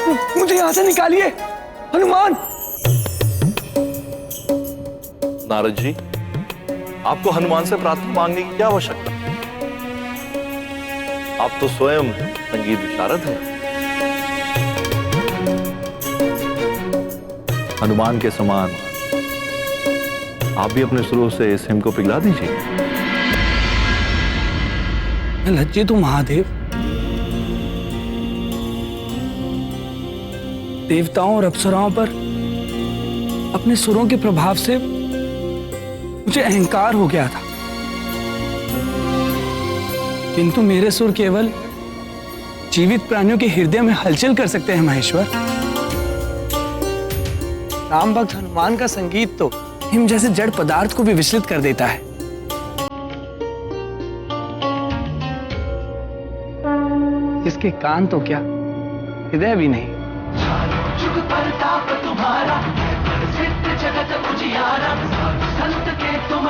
मुझे यहां से निकालिए हनुमान। नारद जी, आपको हनुमान से प्रार्थना मांगने की क्या आवश्यकता? आप तो स्वयं संगीत विशारद हैं। हनुमान के समान आप भी अपने सुरों से इस हिम को पिघला दीजिए। लज्जित हूं महादेव। देवताओं और अप्सराओं पर अपने सुरों के प्रभाव से मुझे अहंकार हो गया था, किंतु मेरे सुर केवल जीवित प्राणियों के हृदय में हलचल कर सकते हैं महेश्वर। राम भक्त हनुमान का संगीत तो हिम जैसे जड़ पदार्थ को भी विचलित कर देता है। इसके कान तो क्या, हृदय भी नहीं। जुग परताप तुम्हारा, प्रसिद्ध जगत उजियारा, संत के तुम।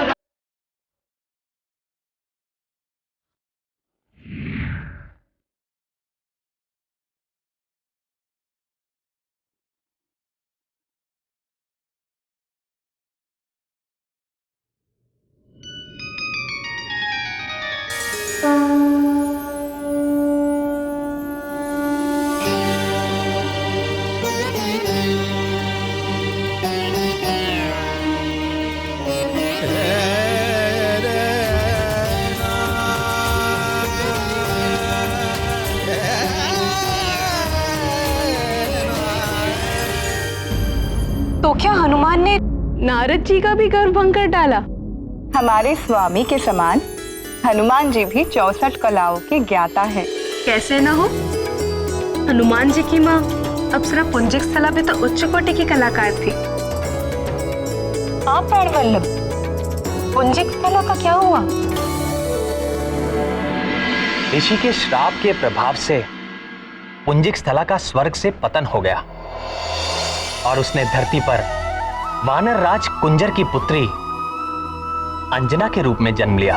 तो क्या हनुमान ने नारद जी का भी गर्व भंग कर डाला? हमारे स्वामी के समान हनुमान जी भी 64 कलाओं के ज्ञाता है। कैसे ना हो, हनुमान जी की माँ अप्सरा पुंजिक स्थला भी तो उच्च कोटि की कलाकार थी। आप प्राणवल्लभ, पुंजिक स्थला का क्या हुआ? ऋषि के श्राप के प्रभाव से पुंजिक स्थला का स्वर्ग से पतन हो गया और उसने धरती पर वानर राज कुंजर की पुत्री अंजना के रूप में जन्म लिया।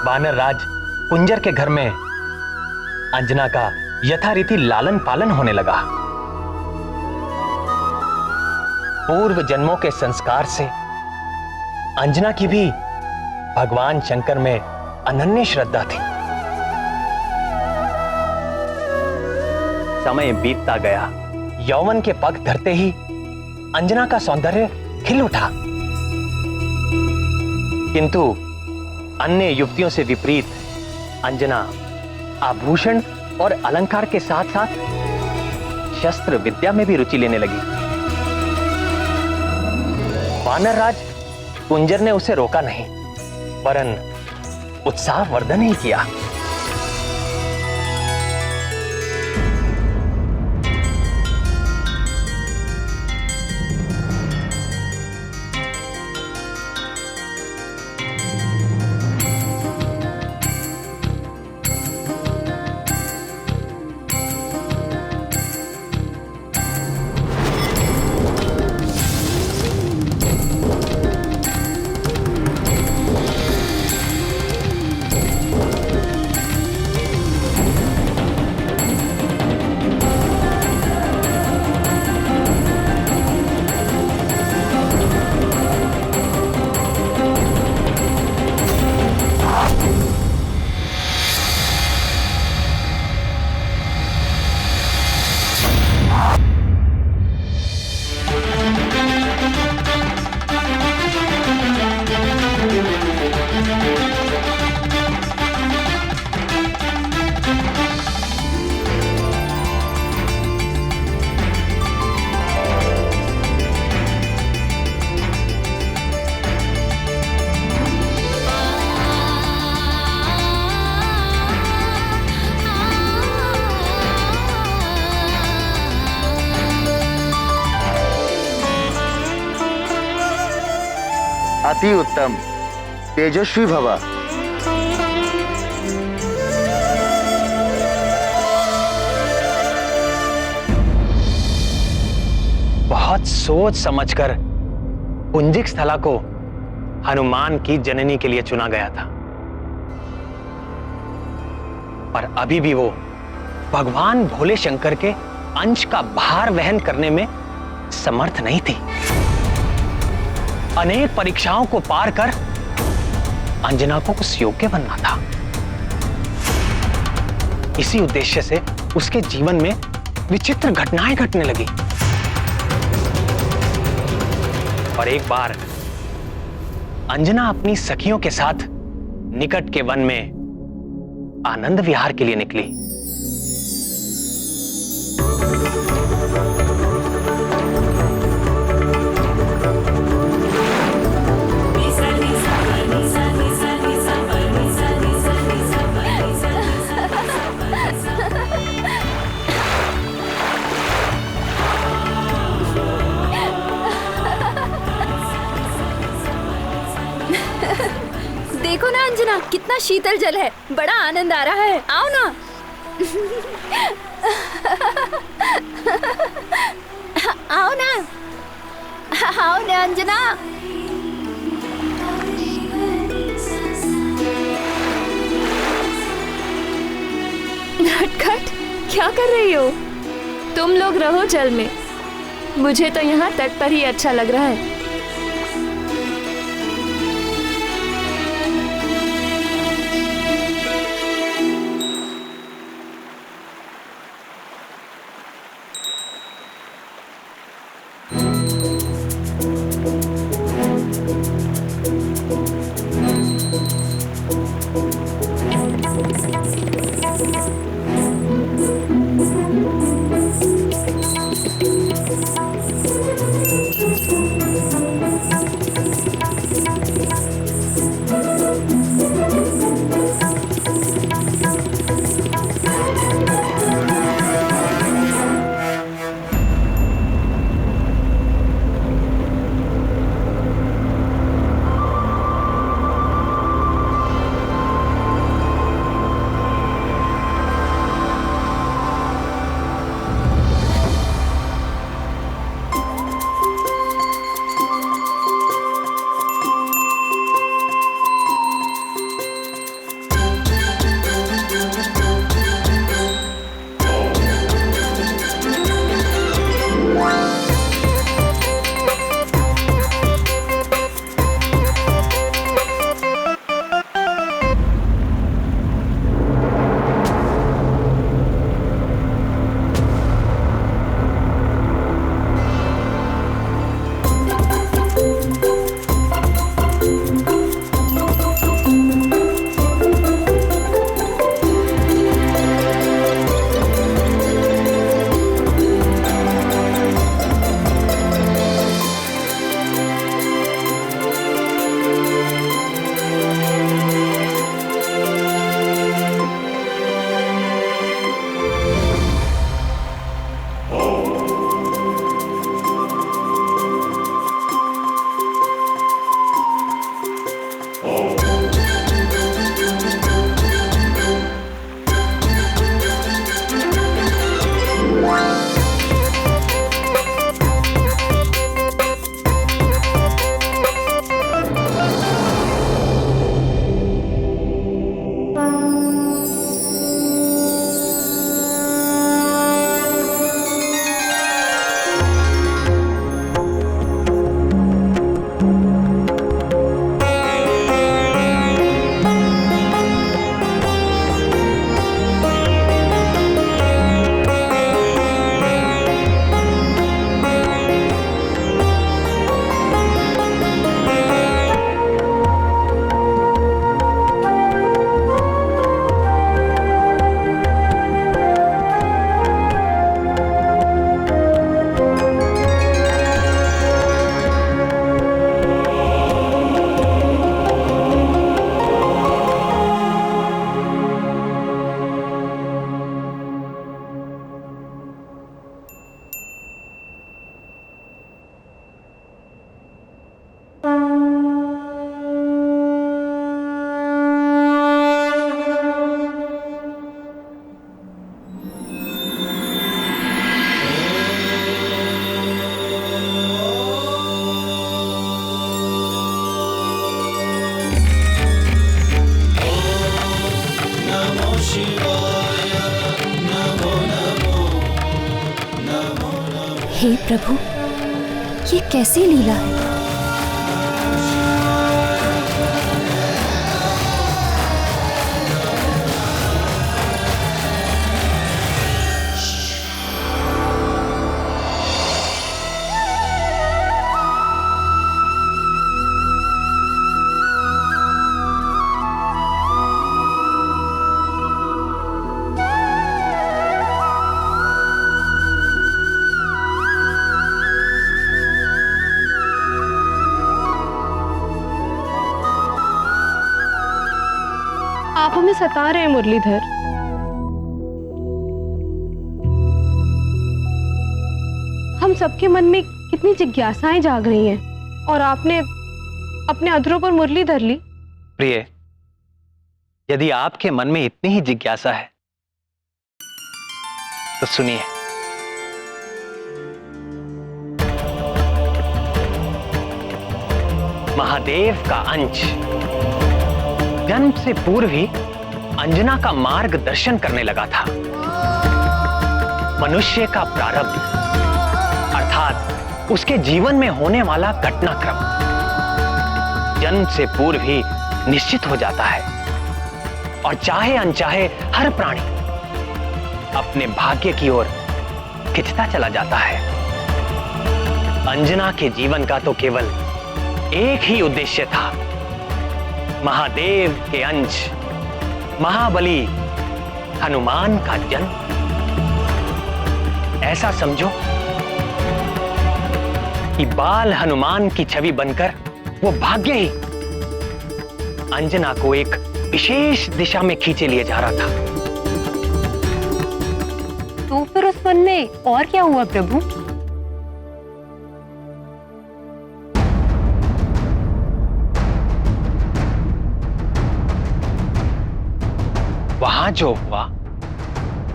वानर राज कुंजर के घर में अंजना का यथारीति लालन पालन होने लगा। पूर्व जन्मों के संस्कार से अंजना की भी भगवान शंकर में अनन्य श्रद्धा थी। समय बीतता गया, यौवन के पग धरते ही अंजना का सौंदर्य खिल उठा, किंतु अन्य युवतियों से विपरीत अंजना आभूषण और अलंकार के साथ साथ शस्त्र विद्या में भी रुचि लेने लगी। वानरराज कुंजर ने उसे रोका नहीं, वरन उत्साहवर्धन ही किया। अति उत्तम, तेजस्वी भवा। बहुत सोच समझकर पुंजिक स्थला को हनुमान की जननी के लिए चुना गया था, पर अभी भी वो भगवान भोले शंकर के अंश का भार वहन करने में समर्थ नहीं थी। अनेक परीक्षाओं को पार कर अंजना को उस योग्य बनना था। इसी उद्देश्य से उसके जीवन में विचित्र घटनाएं घटने लगी। और एक बार अंजना अपनी सखियों के साथ निकट के वन में आनंद विहार के लिए निकली। देखो ना अंजना, कितना शीतल जल है, बड़ा आनंद आ रहा है। आओ ना। आओ ना, आओ ना अंजना। नटखट, क्या कर रही हो? तुम लोग रहो जल में, मुझे तो यहाँ तट पर ही अच्छा लग रहा है। हे प्रभु, ये कैसी लीला है? आप हमें सता रहे हैं मुरलीधर। हम सबके मन में कितनी जिज्ञासाएं जाग रही हैं और आपने अपने अधरों पर मुरली धर ली। प्रिय, यदि आपके मन में इतनी ही जिज्ञासा है तो सुनिए। महादेव का अंश जन्म से पूर्व ही अंजना का मार्गदर्शन करने लगा था। मनुष्य का प्रारब्ध अर्थात उसके जीवन में होने वाला घटनाक्रम जन्म से पूर्व ही निश्चित हो जाता है और चाहे अनचाहे हर प्राणी अपने भाग्य की ओर खिंचता चला जाता है। अंजना के जीवन का तो केवल एक ही उद्देश्य था, महादेव के अंश महाबली हनुमान का जन्म। ऐसा समझो कि बाल हनुमान की छवि बनकर वो भाग्य ही अंजना को एक विशेष दिशा में खींचे लिए जा रहा था। तो फिर उस वन में और क्या हुआ प्रभु? वहां जो हुआ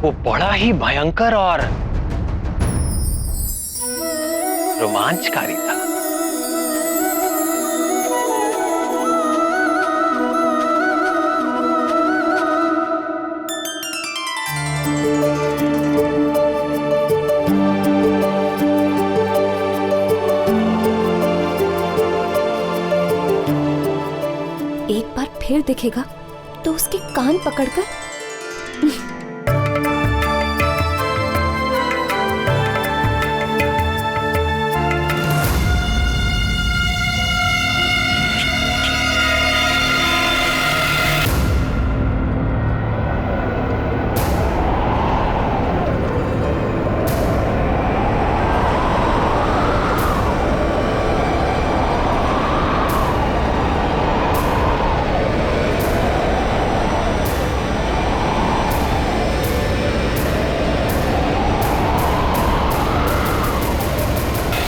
वो बड़ा ही भयंकर और रोमांचकारी था। एक बार फिर दिखेगा तो उसके कान पकड़कर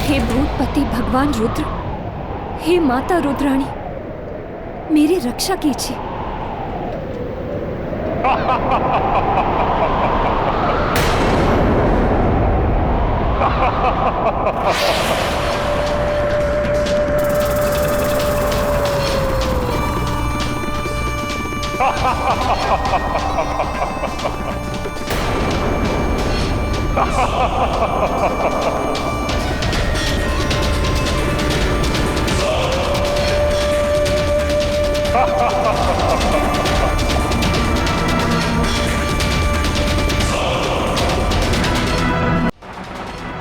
हे भूतपति भगवान रुद्र, हे माता रुद्राणी, मेरी रक्षा कीजिए।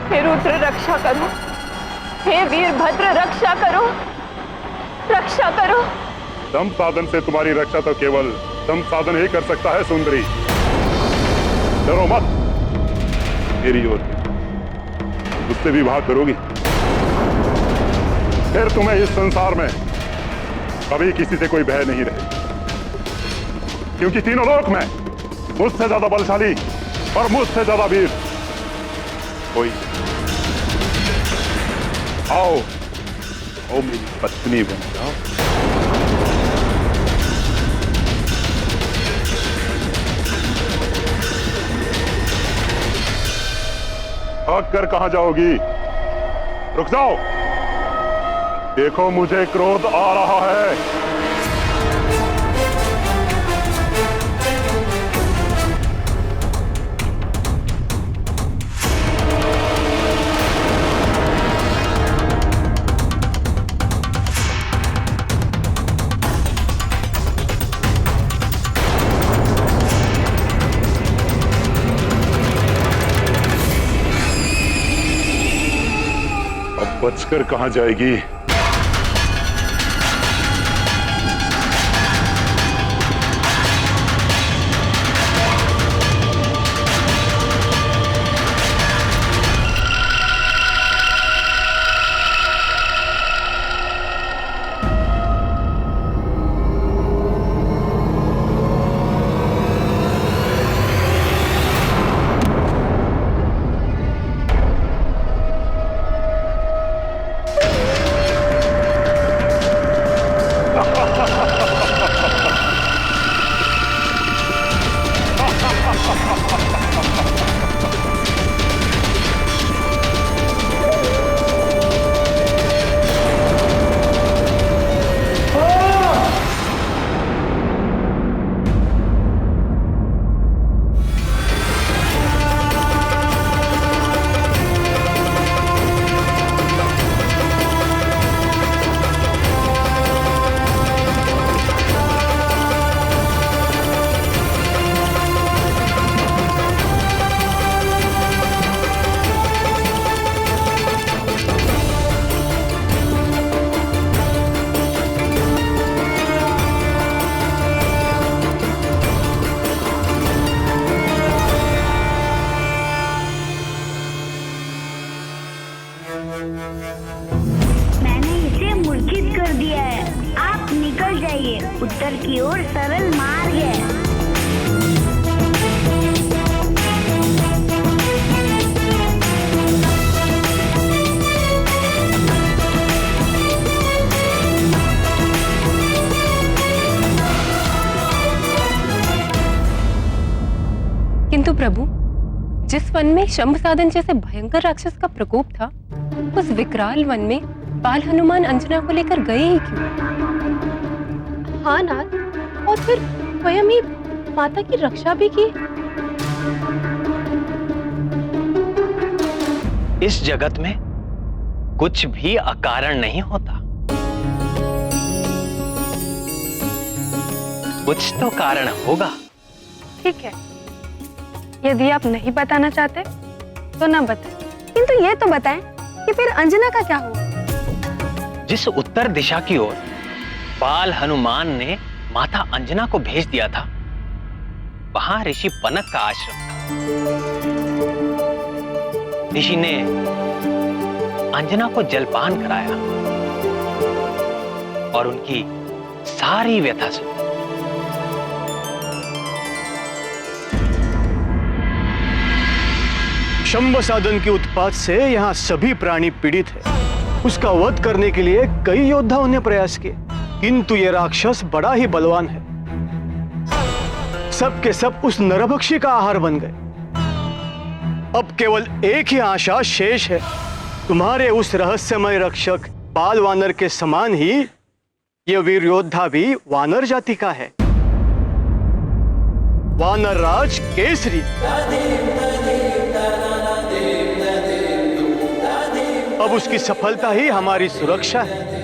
हे रुद्र रक्षा करो, हे वीरभद्र रक्षा करो, रक्षा करो। दम साधन से तुम्हारी रक्षा तो केवल दम साधन ही कर सकता है सुंदरी। डरो मत, मेरी ओर मुझसे विवाह करोगी फिर तुम्हें इस संसार में कभी किसी से कोई भय नहीं रहे, क्योंकि तीनों लोक में मुझसे ज्यादा बलशाली और मुझसे ज्यादा वीर कोई। आओ आओ मेरी पत्नी बन जाओ। भाग कर कहां जाओगी? रुक जाओ, देखो मुझे क्रोध आ रहा है। बचकर कहां जाएगी। मैंने इसे मूर्छित कर दिया है। आप निकल जाइए, उत्तर की ओर सरल मार्ग है। किंतु प्रभु, जिस वन में शंभ साधन जैसे भयंकर राक्षस का प्रकोप था, उस विकराल वन में बाल हनुमान अंजना को लेकर गए ही क्यों? हाँ नाथ, और फिर स्वयं ही माता की रक्षा भी की। इस जगत में कुछ भी अकारण नहीं होता, कुछ तो कारण होगा। ठीक है, यदि आप नहीं बताना चाहते तो ना बताएं, किंतु ये तो बताएं कि फिर अंजना का क्या हुआ? जिस उत्तर दिशा की ओर बाल हनुमान ने माता अंजना को भेज दिया था, वहां ऋषि पनक का आश्रम था। ऋषि ने अंजना को जलपान कराया और उनकी सारी व्यथा सुनी। शंभ साधन के उत्पात से यहाँ सभी प्राणी पीड़ित है। उसका वध करने के लिए कई योद्धाओं ने प्रयास किए, किंतु ये राक्षस बड़ा ही बलवान है। सब के सब उस नरभक्षी का आहार बन गए। अब केवल एक ही आशा शेष है, तुम्हारे उस रहस्यमय रक्षक बाल वानर के समान ही यह वीर योद्धा भी वानर जाति का है, वानर राज केसरी। अब उसकी सफलता ही हमारी सुरक्षा है।